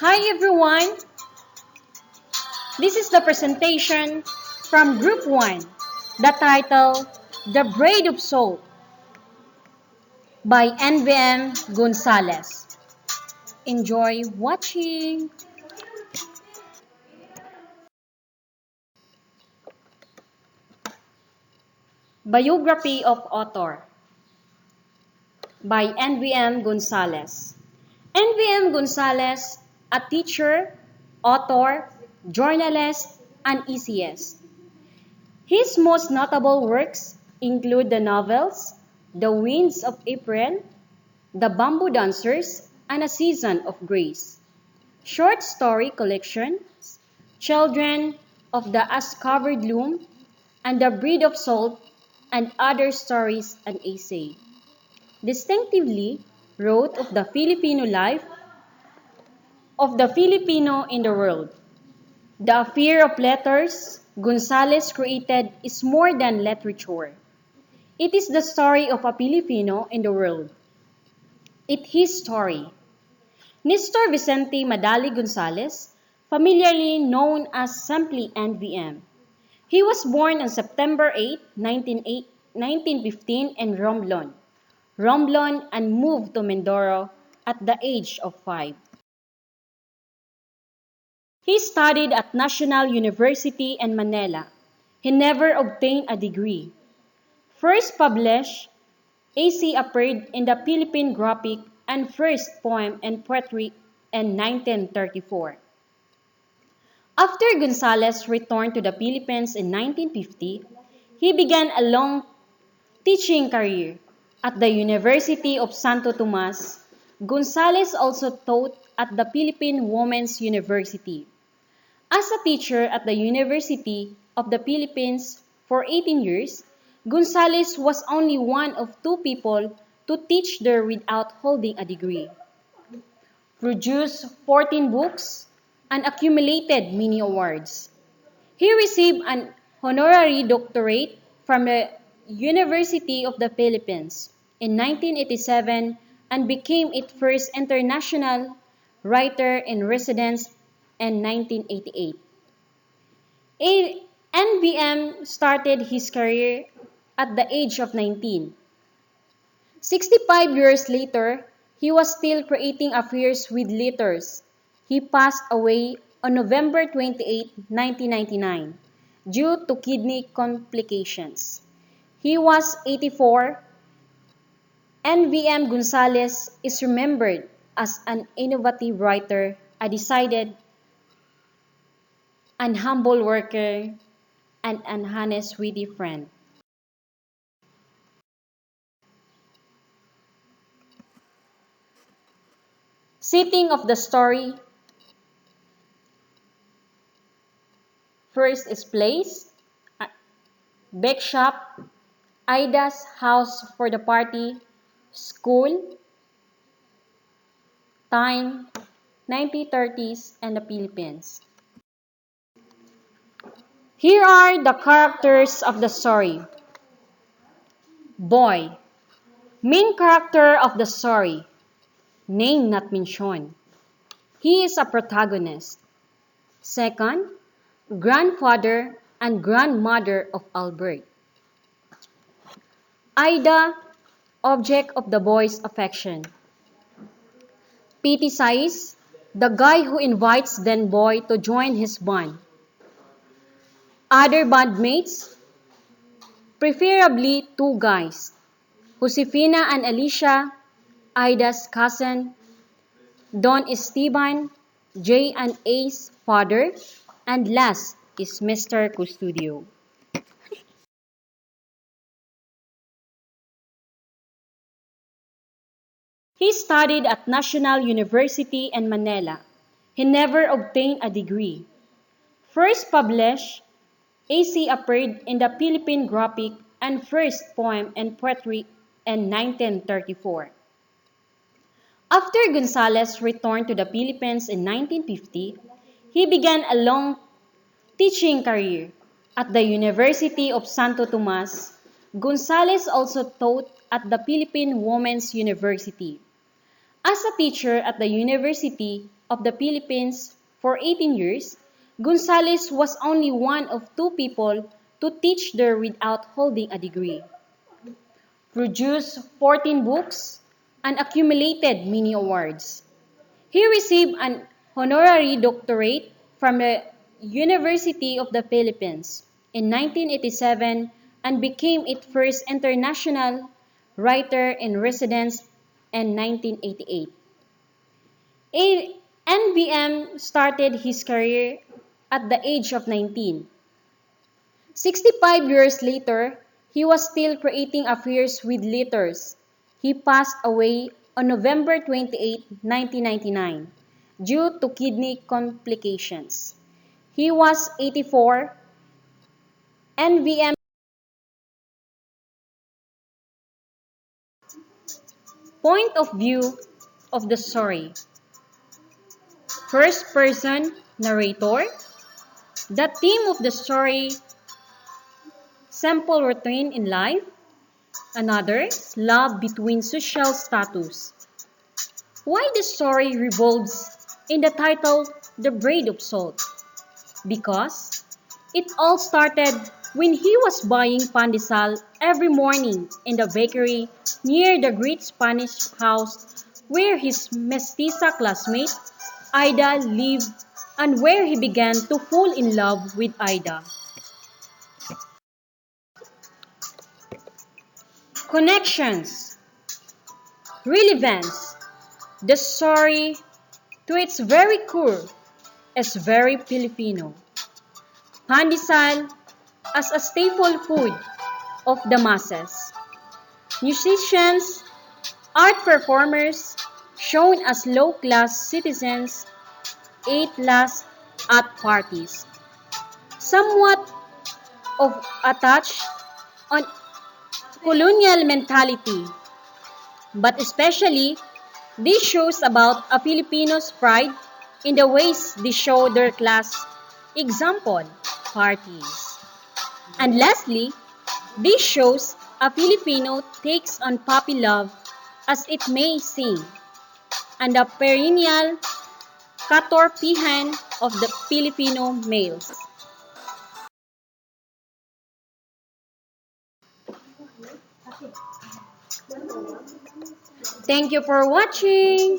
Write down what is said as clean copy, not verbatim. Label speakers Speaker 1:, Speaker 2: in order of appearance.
Speaker 1: Hi everyone! This is the presentation from Group 1, the title, The Braid of Soul by NVM Gonzalez. Enjoy watching! Biography of Author by NVM Gonzalez. NVM Gonzalez, a teacher, author, journalist, and essayist. His most notable works include the novels The Winds of April, The Bamboo Dancers, and A Season of Grace, short story collections, Children of the As-Covered Loom, and The Breed of Salt, and other stories and essays. Distinctively wrote of the Filipino life of the Filipino in the world. The affair of letters Gonzalez created is more than literature. It is the story of a Filipino in the world. It's his story. Nestor Vicente Madali Gonzalez, familiarly known as simply NVM. He was born on September 8, 1915 in Romblon, and moved to Mindoro at the age of 5. He studied at National University in Manila. He never obtained a degree. First published, AC appeared in the Philippine Graphic and first poem and poetry in 1934. After Gonzalez returned to the Philippines in 1950, he began a long teaching career at the University of Santo Tomas. Gonzalez also taught at the Philippine Women's University. As a teacher at the University of the Philippines for 18 years, Gonzalez was only one of 2 people to teach there without holding a degree. Produced 14 books and accumulated many awards. He received an honorary doctorate from the University of the Philippines in 1987 and became its first international writer in residence in 1988. NVM started his career at the age of 19. 65 years later, he was still creating affairs with letters. He passed away on November 28, 1999, due to kidney complications. He was 84. NVM Gonzalez is remembered as an innovative writer, a decided and humble worker, and an honest, witty friend. Setting of the story. First is place, bake shop, Ida's house for the party, school, time, 1930s, and the Philippines. Here are the characters of the story. Boy, main character of the story, name not mentioned. He is a protagonist. Second, grandfather and grandmother of Albert. Ida, object of the boy's affection. Pity size, the guy who invites then boy to join his band. Other bandmates, preferably 2 guys. Josefina and Alicia, Ida's cousin. Don Esteban, J and A's father. And last is Mr. Custodio. He studied at National University in Manila. He never obtained a degree. First published, AC appeared in the Philippine Graphic and first poem and poetry in 1934. After Gonzalez returned to the Philippines in 1950, he began a long teaching career at the University of Santo Tomas. Gonzalez also taught at the Philippine Women's University. As a teacher at the university, of the Philippines for 18 years, Gonzales was only one of two people to teach there without holding a degree. Produced 14 books and accumulated many awards. He received an honorary doctorate from the University of the Philippines in 1987 and became its first international writer in residence in 1988. NBM started his career at the age of 19. 65 years later, he was still creating affairs with letters. He passed away on November 28, 1999, due to kidney complications. He was 84. NVM point of view of the story. First person narrator. The theme of the story, simple routine in life. Another, love between social status. Why the story revolves in the title The Braid of Salt? Because it all started when he was buying pandesal every morning in the bakery near the great Spanish house where his mestiza classmate Ida lived and where he began to fall in love with Ida. Connections, relevance. The story, to its very core, is very Filipino. Pandesal as a staple food of the masses. Musicians, art performers, shown as low-class citizens, ate last at parties. Somewhat of a touch on colonial mentality, but especially this shows about a Filipino's pride in the ways they show their class, example, parties. And lastly, this shows a Filipino takes on puppy love as it may seem, and the perennial katorpihan of the Filipino males. Thank you for watching!